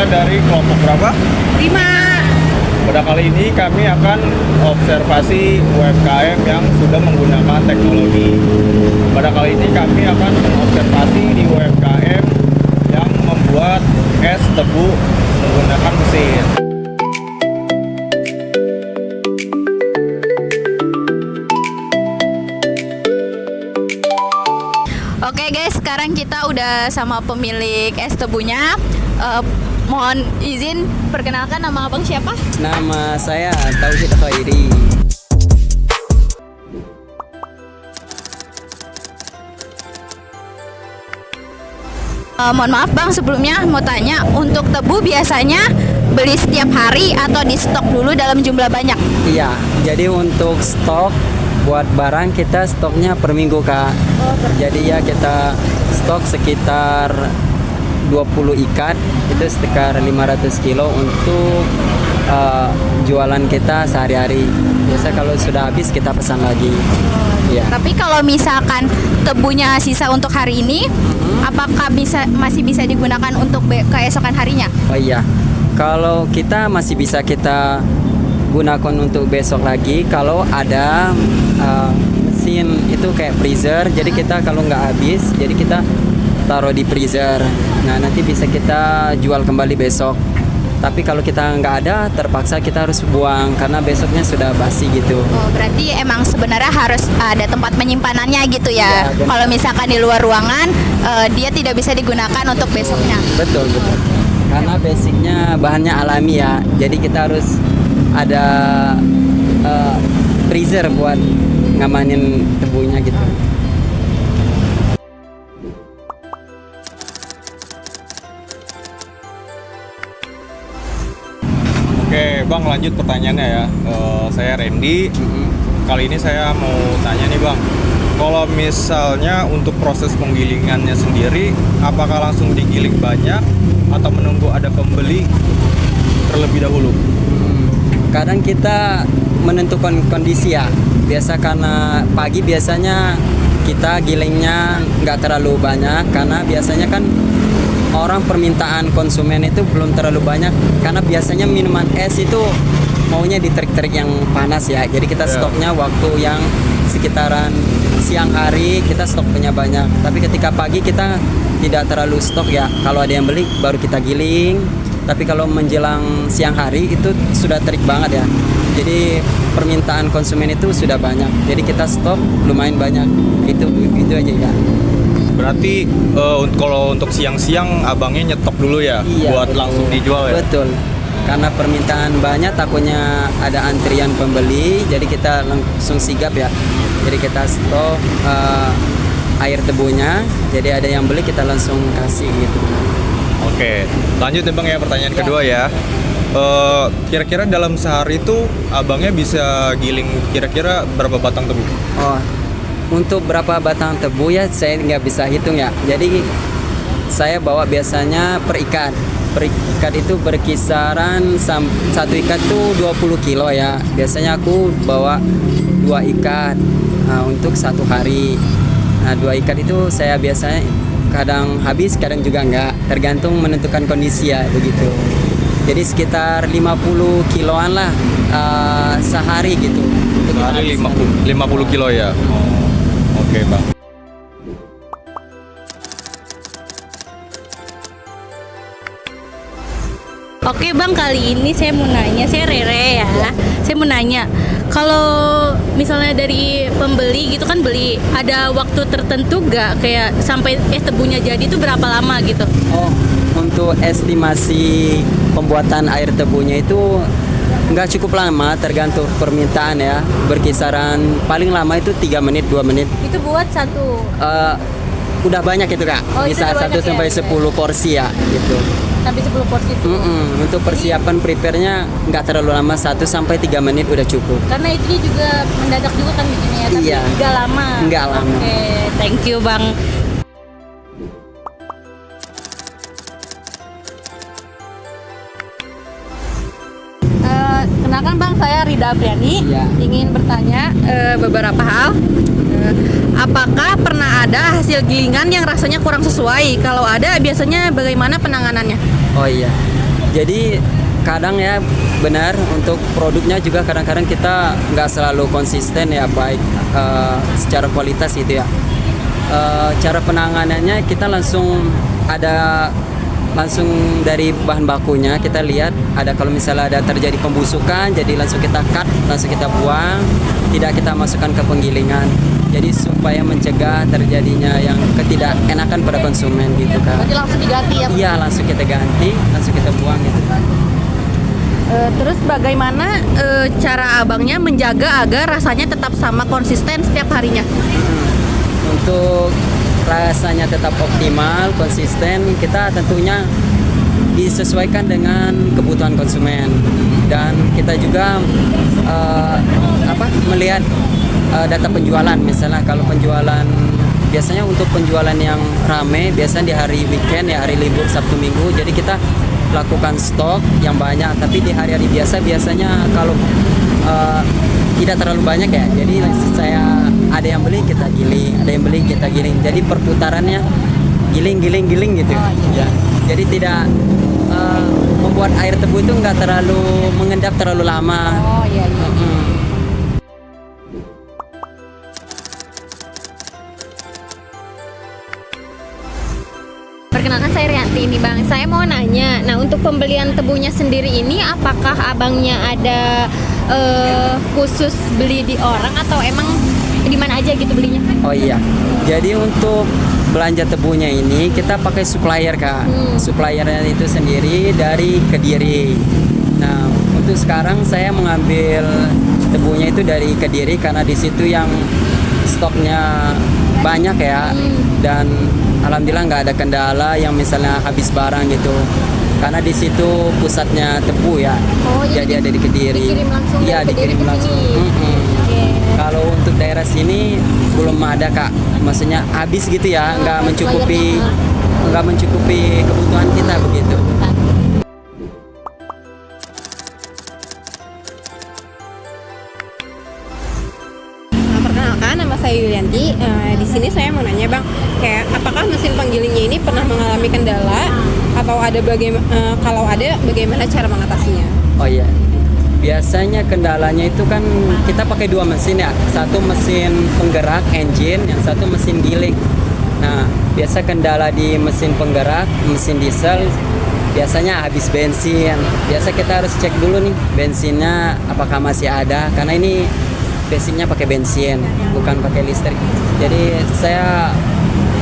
Kita dari kelompok berapa? 5. Pada kali ini kami akan observasi UMKM yang sudah menggunakan teknologi. Pada kali ini kami akan mengobservasi di UMKM yang membuat es tebu menggunakan mesin. Oke guys, sekarang kita udah sama pemilik es tebunya. Mohon izin perkenalkan, nama abang siapa? Nama saya Tauhid Khairi. Mohon maaf bang, sebelumnya mau tanya, untuk tebu biasanya beli setiap hari atau di stok dulu dalam jumlah banyak? Iya, jadi untuk stok buat barang kita stoknya per minggu Kak. Jadi ya kita stok sekitar 20 ikat, itu sekitar 500 kilo untuk jualan kita sehari-hari. Biasa kalau sudah habis kita pesan lagi. Ya. Tapi kalau misalkan tebunya sisa untuk hari ini, apakah masih bisa digunakan untuk keesokan harinya? Oh iya, kalau kita masih bisa kita gunakan untuk besok lagi. Kalau ada mesin itu kayak freezer, jadi kita kalau nggak habis, jadi kita taruh di freezer. Nah nanti bisa kita jual kembali besok. Tapi kalau kita nggak ada, terpaksa kita harus buang karena besoknya sudah basi gitu. Oh, berarti emang sebenarnya harus ada tempat penyimpanannya gitu ya. Iya, Kalau misalkan di luar ruangan, dia tidak bisa digunakan untuk besoknya. Betul. Karena basicnya bahannya alami ya. Jadi kita harus ada freezer buat ngamanin tebunya gitu. Oke Bang, lanjut pertanyaannya ya. Saya Randy. Kali ini saya mau tanya nih Bang, kalau misalnya untuk proses penggilingannya sendiri, apakah langsung digiling banyak atau menunggu ada pembeli terlebih dahulu? Kadang kita menentukan kondisi ya. Biasa karena pagi biasanya kita gilingnya nggak terlalu banyak karena biasanya kan orang permintaan konsumen itu belum terlalu banyak karena biasanya minuman es itu maunya di terik-terik yang panas ya. Jadi kita stoknya waktu yang sekitaran siang hari kita stok punya banyak. Tapi ketika pagi kita tidak terlalu stok ya. Kalau ada yang beli baru kita giling. Tapi kalau menjelang siang hari itu sudah terik banget ya. Jadi permintaan konsumen itu sudah banyak. Jadi kita stok lumayan banyak. Itu aja ya. Berarti kalau untuk siang-siang abangnya nyetok dulu ya, Iya, buat betul. langsung dijual ya? Betul. Karena permintaan banyak, takutnya ada antrian pembeli, jadi kita langsung sigap ya. Jadi kita stok air tebunya, jadi ada yang beli kita langsung kasih gitu. Oke, lanjut ya Bang ya, pertanyaan kedua ya. Kira-kira dalam sehari itu abangnya bisa giling kira-kira berapa batang tebu? Oh, untuk berapa batang tebu ya saya nggak bisa hitung ya. Jadi saya bawa biasanya per ikat. Per ikat itu berkisaran satu ikat tuh 20 kilo ya. Biasanya aku bawa 2 ikat untuk satu hari. Nah 2 ikat itu saya biasanya kadang habis, kadang juga enggak. Tergantung menentukan kondisi ya begitu. Jadi sekitar 50 kiloan lah sehari gitu. Untuk Sehari habis. 50 kilo ya? Oke Bang. Oke Bang, kali ini saya mau nanya, saya Rere ya. Saya mau nanya, kalau misalnya dari pembeli gitu kan beli, ada waktu tertentu gak kayak sampai es tebunya jadi itu berapa lama gitu? Oh, untuk estimasi pembuatan air tebunya itu nggak cukup lama, tergantung permintaan ya. Berkisaran paling lama itu 3 menit, 2 menit. Itu buat satu. Udah banyak itu Kak. Oh, itu Bisa udah 1 banyak sampai ya? 10 porsi ya gitu. Sampai 10 porsi itu. Untuk persiapan prepare-nya nggak terlalu lama, 1 sampai 3 menit udah cukup. Karena itu juga mendadak juga kan bikinnya, tapi Iya. nggak lama. Nggak lama. Oke, thank you Bang. Kenalkan Bang, saya Rida Apriani. Iya. Ingin bertanya beberapa hal. Apakah pernah ada hasil gilingan yang rasanya kurang sesuai? Kalau ada, biasanya bagaimana penanganannya? Oh iya. Jadi kadang ya benar untuk produknya juga kadang-kadang kita nggak selalu konsisten ya baik secara kualitas gitu ya. Cara penanganannya kita langsung dari bahan bakunya kita lihat ada kalau misalnya ada terjadi pembusukan jadi langsung kita cut, langsung kita buang, tidak kita masukkan ke penggilingan. Jadi supaya mencegah terjadinya yang ketidakenakan pada konsumen gitu kan. Berarti langsung diganti ya? Iya, langsung kita ganti, langsung kita buang gitu. Terus bagaimana cara abangnya menjaga agar rasanya tetap sama konsisten setiap harinya? Untuk rasanya tetap optimal, konsisten, kita tentunya disesuaikan dengan kebutuhan konsumen dan kita juga melihat data penjualan. Misalnya kalau penjualan biasanya untuk penjualan yang rame biasanya di hari weekend ya, hari libur Sabtu Minggu, jadi kita lakukan stok yang banyak, tapi di hari-hari biasa biasanya kalau tidak terlalu banyak ya, jadi saya ada yang beli kita giling, ada yang beli kita giling, jadi perputarannya giling gitu ya. Jadi tidak membuat air tebu itu nggak terlalu mengendap terlalu lama. Oh iya. Perkenalkan saya Rianti ini Bang. Saya mau nanya, nah untuk pembelian tebunya sendiri ini apakah abangnya ada khusus beli di orang atau emang di mana aja gitu belinya? Oh iya. Jadi untuk belanja tebunya ini kita pakai supplier Kak. Suppliernya itu sendiri dari Kediri. Nah, untuk sekarang saya mengambil tebunya itu dari Kediri karena di situ yang stoknya banyak ya. Dan alhamdulillah nggak ada kendala yang misalnya habis barang gitu. Karena di situ pusatnya tebu ya. Oh, iya, jadi ada di Kediri. Dikirim langsung Iya, dari Kediri dikirim ke langsung. sini. Oke. Kalau untuk daerah sini belum ada Kak. Maksudnya habis gitu ya, nggak mencukupi kebutuhan kita begitu. Perkenalkan, nama saya Yulianti. Di sini saya mau nanya Bang, kayak apakah mesin penggilingnya ini pernah mengalami kendala atau ada kalau ada bagaimana cara mengatasinya? Oh iya. Biasanya kendalanya itu kan kita pakai dua mesin ya. Satu mesin penggerak engine, yang satu mesin giling. Nah, biasa kendala di mesin penggerak, mesin diesel biasanya habis bensin. Biasa kita harus cek dulu nih bensinnya apakah masih ada karena ini basicnya pakai bensin, bukan pakai listrik. Jadi saya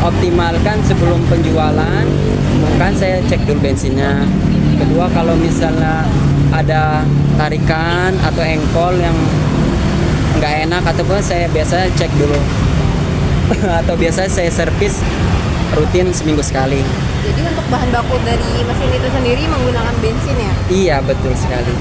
optimalkan sebelum penjualan, kan saya cek dulu bensinnya. Kedua, kalau misalnya ada tarikan atau engkol yang nggak enak ataupun saya biasa cek dulu atau biasa saya servis rutin seminggu sekali. Jadi untuk bahan baku dari mesin itu sendiri menggunakan bensin ya? Iya, betul sekali.